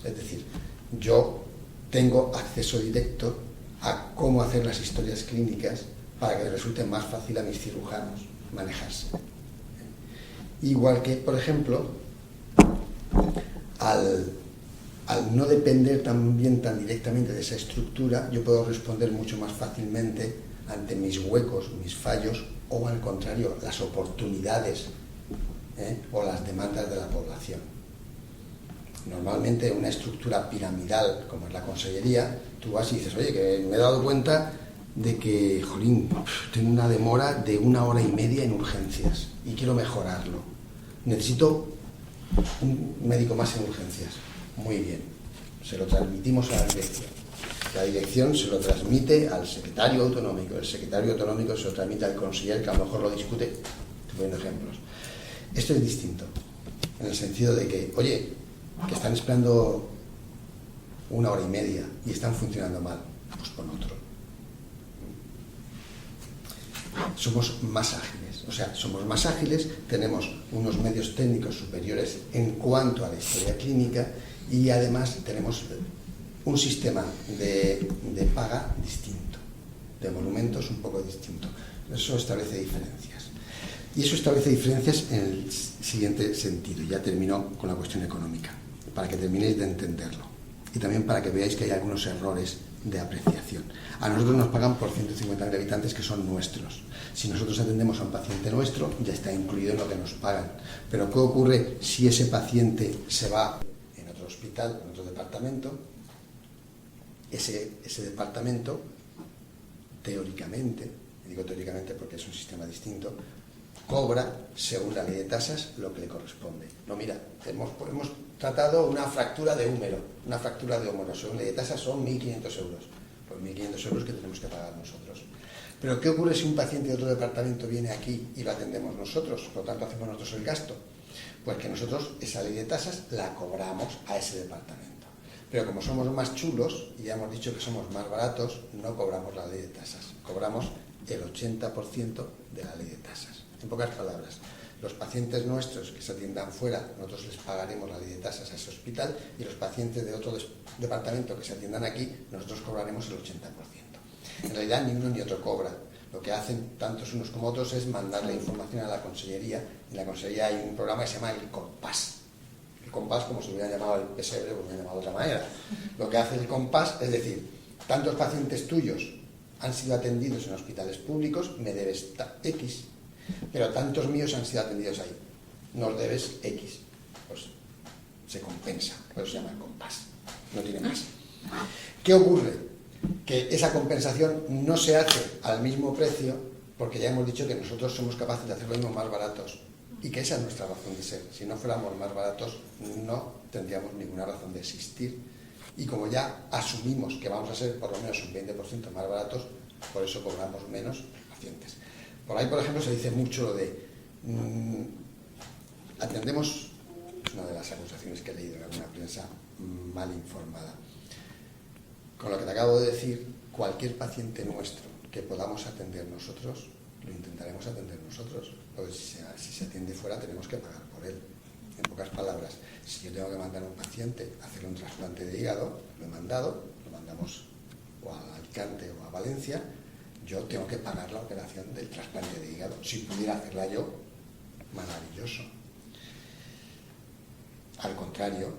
Es decir, yo tengo acceso directo a cómo hacer las historias clínicas para que resulte más fácil a mis cirujanos manejarse. Igual que, por ejemplo, al no depender también tan directamente de esa estructura, yo puedo responder mucho más fácilmente ante mis huecos, mis fallos, o al contrario, las oportunidades o las demandas de la población. Normalmente una estructura piramidal, como es la consellería, tú vas y dices, oye, que me he dado cuenta de que, jolín, tengo una demora de 1 hora y media en urgencias y quiero mejorarlo. Necesito un médico más en urgencias. Muy bien, se lo transmitimos a la dirección. La dirección se lo transmite al secretario autonómico, el secretario autonómico se lo transmite al conseller, que a lo mejor lo discute. Estoy poniendo ejemplos. Esto es distinto, en el sentido de que, oye, que están esperando 1 hora y media y están funcionando mal, pues pon otro. Somos más ágiles, tenemos unos medios técnicos superiores en cuanto a la historia clínica y además tenemos un sistema de paga distinto, de monumentos un poco distinto. Eso establece diferencias. Y eso establece diferencias en el siguiente sentido. Ya termino con la cuestión económica, para que terminéis de entenderlo. Y también para que veáis que hay algunos errores de apreciación. A nosotros nos pagan por 150.000 habitantes que son nuestros. Si nosotros atendemos a un paciente nuestro, ya está incluido en lo que nos pagan. Pero ¿qué ocurre si ese paciente se va en otro hospital, en otro departamento? Ese departamento, teóricamente, y digo teóricamente porque es un sistema distinto, cobra, según la ley de tasas, lo que le corresponde. No, mira, hemos tratado una fractura de húmero, según la ley de tasas son 1.500 euros. Pues 1.500 euros que tenemos que pagar nosotros. Pero ¿qué ocurre si un paciente de otro departamento viene aquí y lo atendemos nosotros? Por lo tanto, hacemos nosotros el gasto. Pues que nosotros esa ley de tasas la cobramos a ese departamento. Pero como somos más chulos, y ya hemos dicho que somos más baratos, no cobramos la ley de tasas. Cobramos el 80% de la ley de tasas. En pocas palabras, Los pacientes nuestros que se atiendan fuera, nosotros les pagaremos la ley de tasas a ese hospital, y los pacientes de otro departamento que se atiendan aquí, nosotros cobraremos el 80%. En realidad ni uno ni otro cobra. Lo que hacen tantos unos como otros es mandar la información a la consellería. En la consellería hay un programa que se llama el Compás. El Compás, como se hubiera llamado el pesebre, pues lo hubiera llamado de otra manera. Lo que hace el Compás es decir, tantos pacientes tuyos han sido atendidos en hospitales públicos, me debes X, pero tantos míos han sido atendidos ahí, nos debes X. Pues se compensa, por eso se llama el Compás, no tiene más. ¿Qué ocurre? Que esa compensación no se hace al mismo precio, porque ya hemos dicho que nosotros somos capaces de hacer lo mismo más baratos, y que esa es nuestra razón de ser. Si no fuéramos más baratos, no tendríamos ninguna razón de existir. Y como ya asumimos que vamos a ser por lo menos un 20% más baratos, por eso cobramos menos pacientes. Por ahí, por ejemplo, se dice mucho lo de atendemos, es una de las acusaciones que he leído en alguna prensa mal informada. Con lo que te acabo de decir, cualquier paciente nuestro que podamos atender nosotros, lo intentaremos atender nosotros, porque si se atiende fuera tenemos que pagar por él. En pocas palabras, si yo tengo que mandar a un paciente a hacer un trasplante de hígado, lo mandamos o a Alicante o a Valencia, yo tengo que pagar la operación del trasplante de hígado. Si pudiera hacerla yo, maravilloso. Al contrario,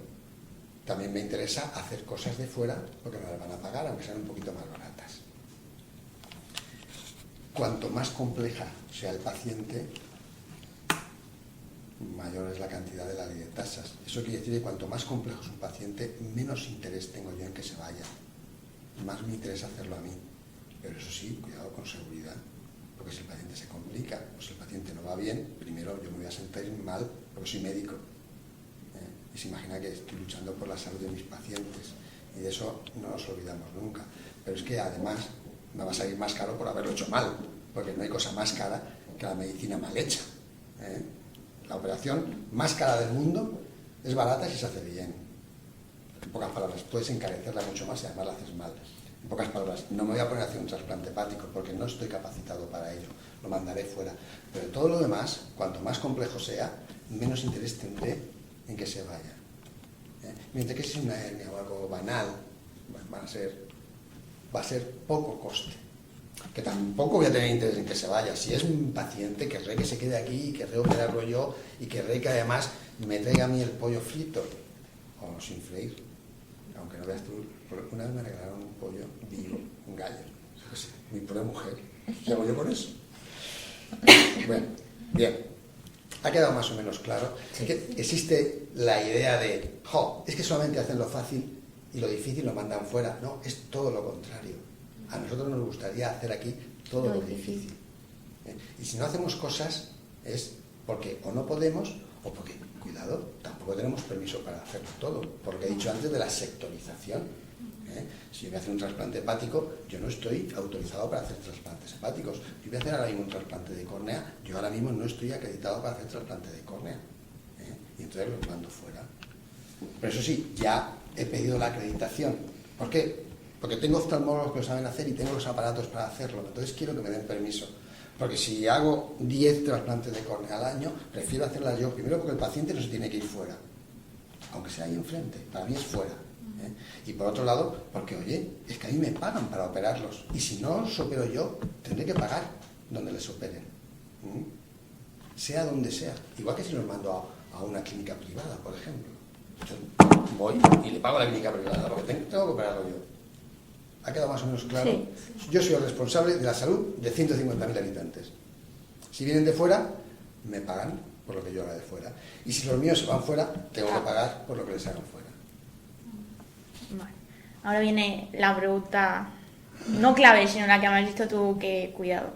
también me interesa hacer cosas de fuera porque me las van a pagar, aunque sean un poquito más baratas. Cuanto más compleja sea el paciente, mayor es la cantidad de la ley de tasas. Eso quiere decir que cuanto más complejo es un paciente, menos interés tengo yo en que se vaya. Más me interesa hacerlo a mí. Pero eso sí, cuidado con seguridad. Porque si el paciente se complica o si el paciente no va bien, primero yo me voy a sentir mal porque soy médico. Y se imagina que estoy luchando por la salud de mis pacientes. Y de eso no nos olvidamos nunca. Pero es que además me va a salir más caro por haberlo hecho mal. Porque no hay cosa más cara que la medicina mal hecha. La operación más cara del mundo es barata si se hace bien. En pocas palabras, puedes encarecerla mucho más y además la haces mal. En pocas palabras, no me voy a poner a hacer un trasplante hepático porque no estoy capacitado para ello. Lo mandaré fuera. Pero todo lo demás, cuanto más complejo sea, menos interés tendré en que se vaya. Mientras que si es una hernia o algo banal, va a ser poco coste. Que tampoco voy a tener interés en que se vaya. Si es un paciente, querré que se quede aquí, querré operarlo yo y querré que además me traiga a mí el pollo frito o sin freír. Aunque no veas tú, una vez me regalaron un pollo vivo, un gallo. Pues, mi pobre mujer, ¿qué hago yo con eso? Bueno, bien. Ha quedado más o menos claro que existe la idea de, es que solamente hacen lo fácil y lo difícil lo mandan fuera. No, es todo lo contrario. A nosotros nos gustaría hacer aquí todo lo difícil. Y si no hacemos cosas es porque o no podemos o porque, cuidado, tampoco tenemos permiso para hacerlo todo. Por lo que he dicho antes de la sectorización. Si yo voy a hacer un trasplante hepático, yo no estoy autorizado para hacer trasplantes hepáticos. Si voy a hacer ahora mismo un trasplante de córnea, yo ahora mismo no estoy acreditado para hacer trasplante de córnea. Y entonces los mando fuera. Pero eso sí, ya he pedido la acreditación. ¿Por qué? Porque tengo oftalmólogos que lo saben hacer y tengo los aparatos para hacerlo. Entonces quiero que me den permiso. Porque si hago 10 trasplantes de córnea al año, prefiero hacerlas yo. Primero porque el paciente no se tiene que ir fuera. Aunque sea ahí enfrente. Para mí es fuera. Y por otro lado, porque oye, es que a mí me pagan para operarlos. Y si no los opero yo, tendré que pagar donde les operen. Sea donde sea. Igual que si los mando a una clínica privada, por ejemplo. Yo voy y le pago a la clínica privada porque tengo que operarlo yo. ¿Ha quedado más o menos claro? Sí. Yo soy el responsable de la salud de 150.000 habitantes. Si vienen de fuera, me pagan por lo que yo haga de fuera. Y si los míos se van fuera, tengo que pagar por lo que les hagan fuera. Vale. Ahora viene la pregunta, no clave, sino la que me has visto tú, que cuidado.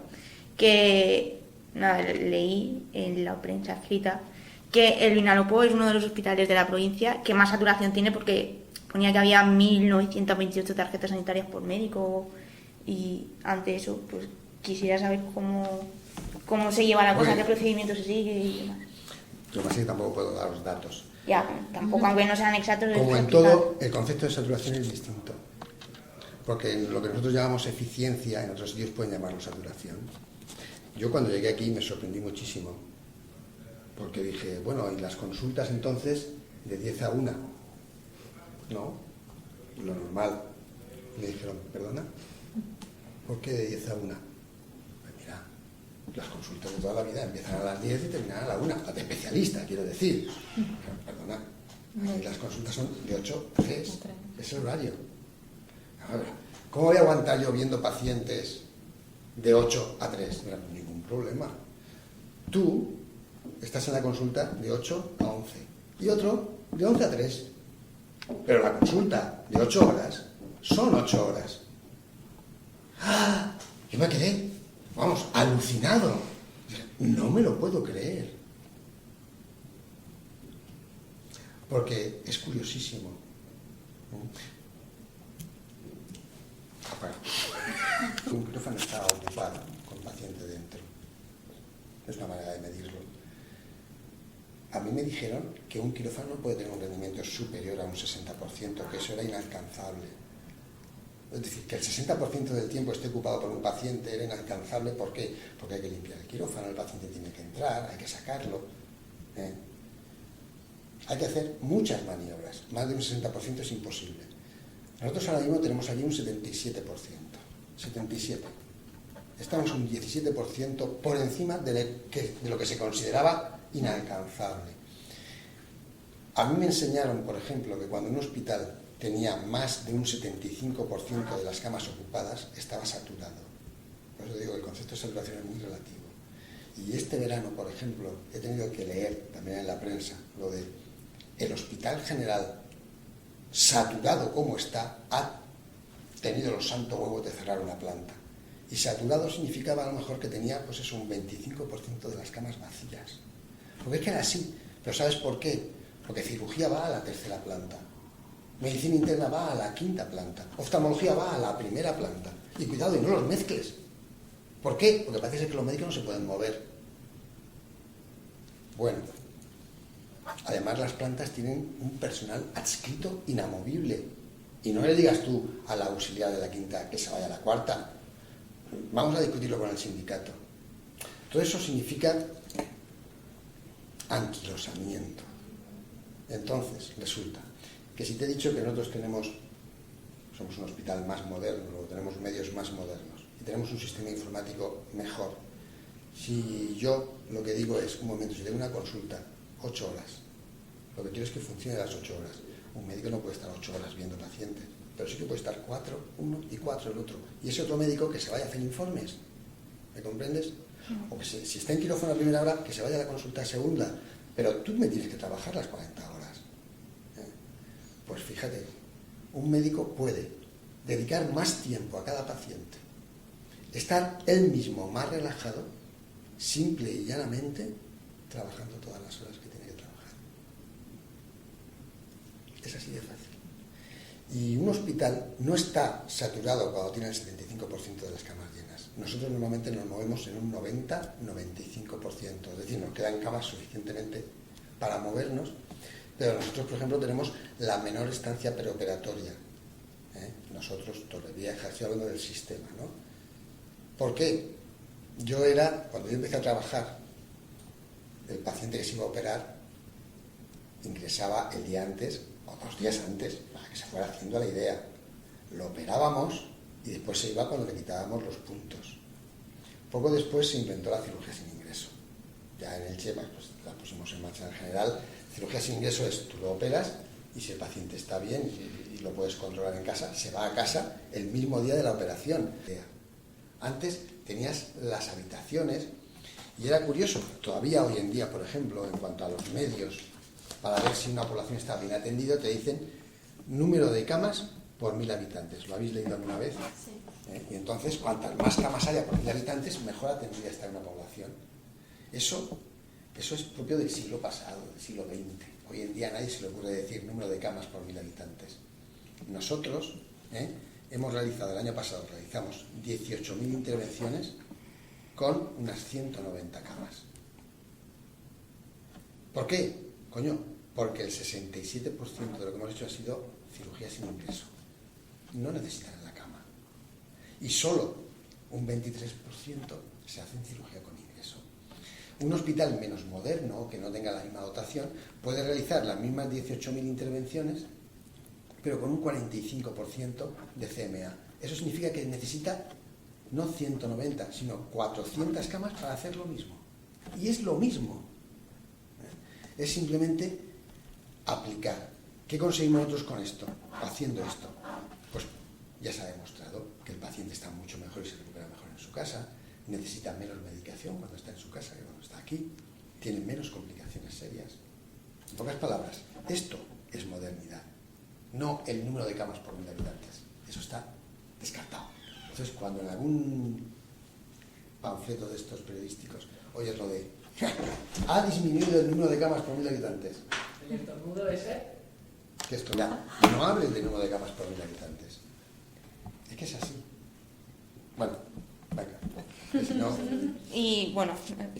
Que nada, leí en la prensa escrita que el Vinalopó es uno de los hospitales de la provincia que más saturación tiene porque ponía que había 1.928 tarjetas sanitarias por médico y ante eso pues quisiera saber cómo se lleva la cosa, qué procedimiento se sigue y demás. Lo que pasa es que tampoco puedo dar los datos. Ya, tampoco, aunque no sean exactos. Como en todo, el concepto de saturación es distinto. Porque en lo que nosotros llamamos eficiencia, en otros sitios pueden llamarlo saturación. Yo cuando llegué aquí me sorprendí muchísimo. Porque dije, bueno, ¿y las consultas entonces de 10 a 1? No, lo normal. Me dijeron, ¿perdona? ¿Por qué de 10 a 1? Pues mira, las consultas de toda la vida empiezan a las 10 y terminan a la 1, las de especialista, quiero decir. Pero, perdona, aquí las consultas son de 8 a 3, es el horario. A ver, ¿cómo voy a aguantar yo viendo pacientes de 8 a 3? No, ningún problema. Tú estás en la consulta de 8 a 11 y otro de 11 a 3. Pero la consulta de 8 horas son 8 horas. ¡Ah! Yo me quedé, vamos, alucinado. No me lo puedo creer. Porque es curiosísimo. Apaga. Un quirófano está ocupado con paciente dentro. Es una manera de medirlo. A mí me dijeron que un quirófano puede tener un rendimiento superior a un 60%, que eso era inalcanzable. Es decir, que el 60% del tiempo esté ocupado por un paciente era inalcanzable. ¿Por qué? Porque hay que limpiar el quirófano, el paciente tiene que entrar, hay que sacarlo. Hay que hacer muchas maniobras. Más de un 60% es imposible. Nosotros ahora mismo tenemos allí un 77%. 77%. Estamos un 17% por encima de lo que se consideraba inalcanzable. A mí me enseñaron, por ejemplo, que cuando un hospital tenía más de un 75% de las camas ocupadas, estaba saturado. Por eso digo que el concepto de saturación es muy relativo. Y este verano, por ejemplo, he tenido que leer también en la prensa lo de el Hospital General, saturado como está, ha tenido los santos huevos de cerrar una planta. Y saturado significaba a lo mejor que tenía, pues eso, un 25% de las camas vacías. Porque es que era así. Pero ¿sabes por qué? Porque cirugía va a la tercera planta. Medicina interna va a la quinta planta. Oftalmología va a la primera planta. Y cuidado, y no los mezcles. ¿Por qué? Porque parece ser que los médicos no se pueden mover. Bueno, además las plantas tienen un personal adscrito inamovible. Y no le digas tú a la auxiliar de la quinta que se vaya a la cuarta. Vamos a discutirlo con el sindicato. Todo eso significa anquilosamiento. Entonces, resulta que si te he dicho que nosotros somos un hospital más moderno, luego tenemos medios más modernos y tenemos un sistema informático mejor, si yo lo que digo es, un momento, si tengo una consulta, 8 horas, lo que quiero es que funcione las 8 horas. Un médico no puede estar 8 horas viendo pacientes, pero sí que puede estar 4, uno y 4 el otro. Y ese otro médico que se vaya a hacer informes, ¿me comprendes? O que si está en quirófano a primera hora, que se vaya a la consulta a segunda. Pero tú me tienes que trabajar las 40 horas. Pues fíjate, un médico puede dedicar más tiempo a cada paciente, estar él mismo más relajado, simple y llanamente, trabajando todas las horas que tiene que trabajar. Es así de fácil. Y un hospital no está saturado cuando tiene el 75% de las camas llenas. Nosotros normalmente nos movemos en un 90-95%, es decir, nos quedan camas suficientemente para movernos, pero nosotros, por ejemplo, tenemos la menor estancia preoperatoria. Nosotros, Torrevieja, estoy hablando del sistema, ¿no? ¿Por qué? Cuando yo empecé a trabajar, el paciente que se iba a operar ingresaba el día antes o 2 días antes, para que se fuera haciendo la idea. Lo operábamos y después se iba cuando le quitábamos los puntos. Poco después se inventó la cirugía sin ingreso. Ya en el Chema, pues la pusimos en marcha en general. Cirugía sin ingreso es, tú lo operas y si el paciente está bien y lo puedes controlar en casa, se va a casa el mismo día de la operación. Antes tenías las habitaciones y era curioso, todavía hoy en día, por ejemplo, en cuanto a los medios, para ver si una población está bien atendida, te dicen número de camas por 1000 habitantes. ¿Lo habéis leído alguna vez? Sí. Y entonces, cuantas más camas haya por 1000 habitantes, mejor atendida está una población. Eso es propio del siglo pasado, del siglo XX. Hoy en día a nadie se le ocurre decir número de camas por 1000 habitantes. Nosotros hemos realizado, el año pasado realizamos 18.000 intervenciones con unas 190 camas. ¿Por qué? Coño, porque el 67% de lo que hemos hecho ha sido cirugía sin ingreso. No necesitan la cama. Y solo un 23% se hace en cirugía con ingreso. Un hospital menos moderno, que no tenga la misma dotación, puede realizar las mismas 18.000 intervenciones, pero con un 45% de CMA. Eso significa que necesita no 190, sino 400 camas para hacer lo mismo. Y es lo mismo. Es simplemente aplicar. ¿Qué conseguimos nosotros con esto? Haciendo esto. Pues ya se ha demostrado que el paciente está mucho mejor y se recupera mejor en su casa, necesita menos medicación cuando está en su casa que cuando está aquí, tiene menos complicaciones serias. En pocas palabras, esto es modernidad, no el número de camas por 1.000 habitantes. Eso está descartado. Entonces, cuando en algún panfleto de estos periodísticos oyes lo de ha disminuido el número de camas por 1.000 habitantes. ¿El estornudo ese? Que esto ya, no hables de número de camas por 1.000 habitantes. Es que es así. Bueno, venga. Si no... Y bueno,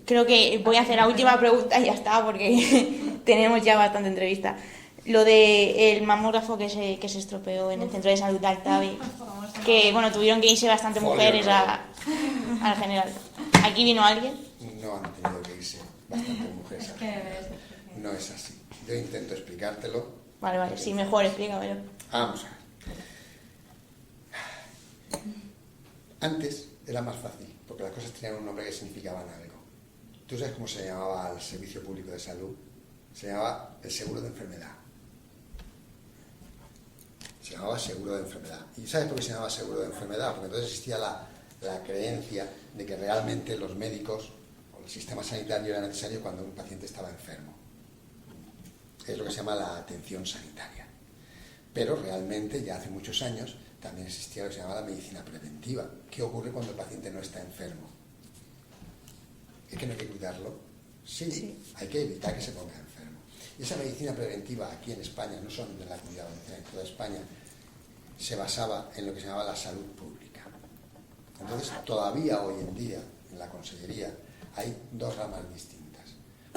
creo que voy a hacer la última pregunta y ya está, porque tenemos ya bastante entrevista. Lo del mamógrafo que se estropeó en el centro de salud de Altavi, que bueno, tuvieron que irse bastante mujeres al general. ¿Aquí vino alguien? No han tenido que irse bastantes mujeres. No es así. Yo intento explicártelo. Vale, sí, mejor explícamelo. Vamos a ver. Antes era más fácil, porque las cosas tenían un nombre que significaban algo. ¿Tú sabes cómo se llamaba el Servicio Público de Salud? Se llamaba el seguro de enfermedad. Se llamaba seguro de enfermedad. ¿Y sabes por qué se llamaba seguro de enfermedad? Porque entonces existía la creencia de que realmente los médicos o el sistema sanitario era necesario cuando un paciente estaba enfermo. Es lo que se llama la atención sanitaria. Pero realmente, ya hace muchos años, también existía lo que se llama la medicina preventiva. ¿Qué ocurre cuando el paciente no está enfermo? ¿Es que no hay que cuidarlo? Sí, hay que evitar que se ponga enfermo. Y esa medicina preventiva aquí en España, no solo en la Comunidad Valenciana, en toda España, se basaba en lo que se llamaba la salud pública. Entonces, todavía hoy en día, en la Consellería, hay dos ramas distintas.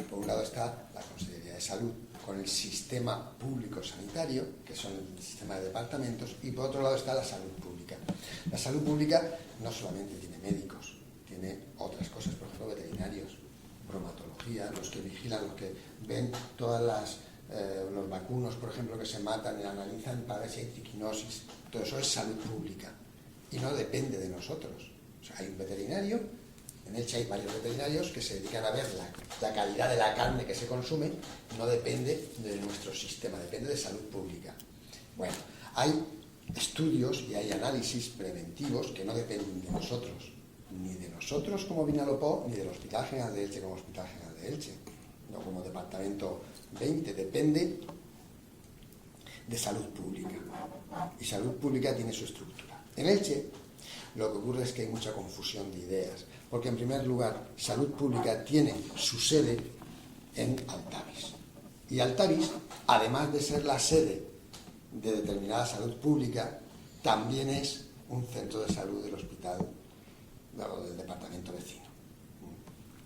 Por un lado está la Consellería de Salud, con el sistema público sanitario, que son el sistema de departamentos, y por otro lado está la salud pública. La salud pública no solamente tiene médicos, tiene otras cosas, por ejemplo, veterinarios, bromatología, los que vigilan, los que ven todas los vacunos, por ejemplo, que se matan y analizan para ver si hay triquinosis. Todo eso es salud pública y no depende de nosotros. O sea, hay un veterinario, en Elche hay varios veterinarios que se dedican a ver la calidad de la carne que se consume, no depende de nuestro sistema, depende de salud pública. Bueno, hay estudios y hay análisis preventivos que no dependen de nosotros, ni de nosotros como Vinalopó, ni del Hospital General de Elche como Hospital General de Elche, no como Departamento 20, depende de salud pública. Y salud pública tiene su estructura. En Elche lo que ocurre es que hay mucha confusión de ideas, porque en primer lugar salud pública tiene su sede en Altavis. Y Altavis, además de ser la sede de determinada salud pública, también es un centro de salud del hospital del departamento vecino.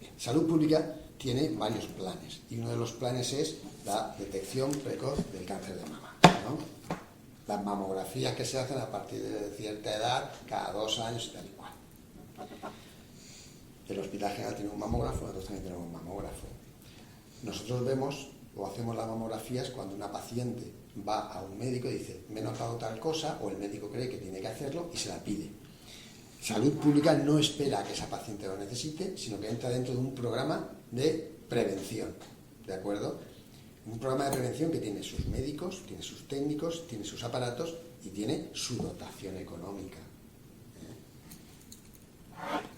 Bien. Salud pública tiene varios planes y uno de los planes es la detección precoz del cáncer de mama, ¿no? Las mamografías que se hacen a partir de cierta edad, cada 2 años y tal y cual. El Hospital General tiene un mamógrafo, nosotros también tenemos un mamógrafo. Nosotros vemos o hacemos las mamografías cuando una paciente va a un médico y dice, me he notado tal cosa, o el médico cree que tiene que hacerlo y se la pide. Salud pública no espera a que esa paciente lo necesite, sino que entra dentro de un programa de prevención, ¿de acuerdo? Un programa de prevención que tiene sus médicos, tiene sus técnicos, tiene sus aparatos y tiene su dotación económica.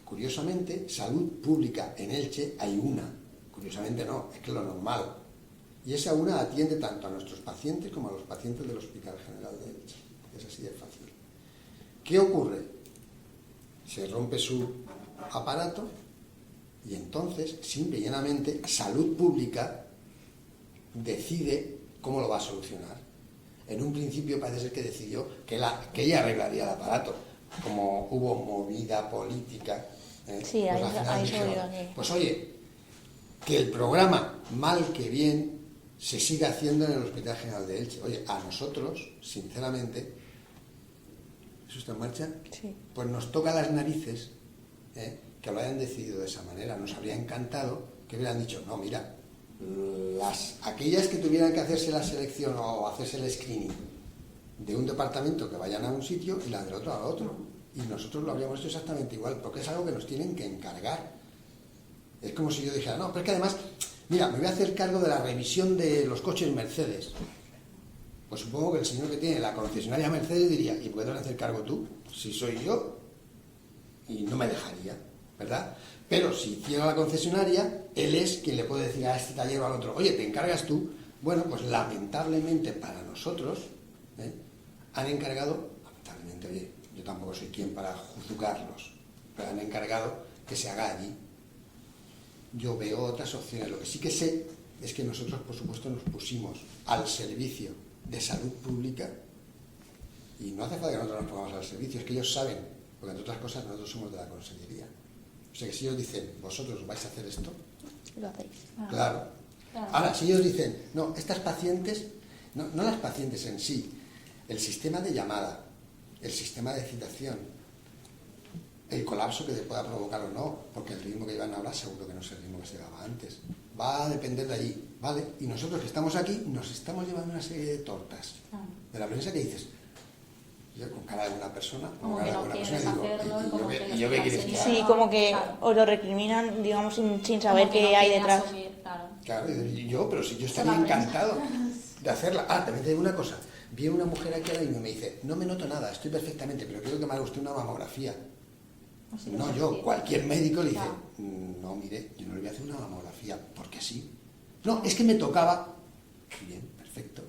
Curiosamente, salud pública en Elche hay una. Curiosamente no, es que es lo normal. Y esa una atiende tanto a nuestros pacientes como a los pacientes del Hospital General de Elche. Es así de fácil. ¿Qué ocurre? Se rompe su aparato y entonces, simple y llanamente, salud pública decide cómo lo va a solucionar. En un principio parece ser que decidió que ella arreglaría el aparato. Como hubo movida política, sí, pues al final dijeron, pues oye, que el programa, mal que bien, se siga haciendo en el Hospital General de Elche. Oye, a nosotros, sinceramente, ¿eso está en marcha? Sí. Pues nos toca las narices que lo hayan decidido de esa manera. Nos habría encantado que que hubieran dicho, no, mira, aquellas que tuvieran que hacerse la selección o hacerse el screening de un departamento que vayan a un sitio y la del otro a otro. Y nosotros lo habríamos hecho exactamente igual, porque es algo que nos tienen que encargar. Es como si yo dijera, no, pero es que además, mira, me voy a hacer cargo de la revisión de los coches Mercedes. Pues supongo que el señor que tiene la concesionaria Mercedes diría, ¿y por qué te vas a hacer cargo tú? Si soy yo. Y no me dejaría, ¿verdad? Pero si hiciera la concesionaria, él es quien le puede decir a este taller o al otro, oye, ¿te encargas tú? Bueno, pues lamentablemente para nosotros, han encargado, lamentablemente, oye, yo tampoco soy quien para juzgarlos, pero han encargado que se haga allí. Yo veo otras opciones. Lo que sí que sé es que nosotros, por supuesto, nos pusimos al servicio de salud pública y no hace falta que nosotros nos pongamos al servicio, es que ellos saben, porque entre otras cosas nosotros somos de la consellería. O sea que si ellos dicen, vosotros vais a hacer esto, Lo hacéis. claro. Ahora, si ellos dicen, no, estas pacientes, no las pacientes en sí, el sistema de llamada, el sistema de citación, el colapso que te pueda provocar o no, porque el ritmo que llevan ahora seguro que no es el ritmo que se llevaba antes. Va a depender de allí, ¿vale? Y nosotros que estamos aquí nos estamos llevando una serie de tortas de la prensa que dices, yo con cara de buena persona, Como con que cara de no buena quieres persona hacerlo y digo, como ¿y yo qué quieres que haga? Sí, como que Claro. os lo recriminan, digamos, sin saber Como que qué no hay quiere detrás. asumir, claro. Claro, y yo, pero si yo Esa estaría es la prensa. encantado de hacerla. Ah, también te digo una cosa, vi a una mujer aquí ahora mismo y me dice, no me noto nada, estoy perfectamente, pero quiero que me haga usted una mamografía. Así No, que yo, sí. cualquier médico le dice, Claro. no, mire, yo no le voy a hacer una mamografía, porque sí. No, es que me tocaba. Bien, perfecto.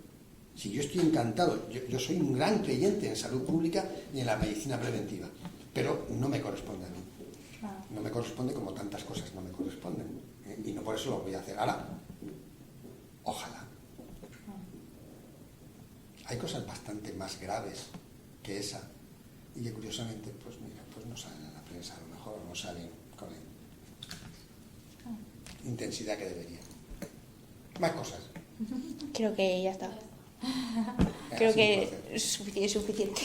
Si yo estoy encantado, yo soy un gran creyente en salud pública y en la medicina preventiva, pero no me corresponde a mí. Claro. No me corresponde como tantas cosas no me corresponden. Y no por eso lo voy a hacer. Ahora, ojalá. Hay cosas bastante más graves que esa y que curiosamente, pues mira, pues no salen en la prensa, a lo mejor no salen con la intensidad que deberían. Más cosas. Creo que ya está. Venga, Creo sí, que placer. es suficiente.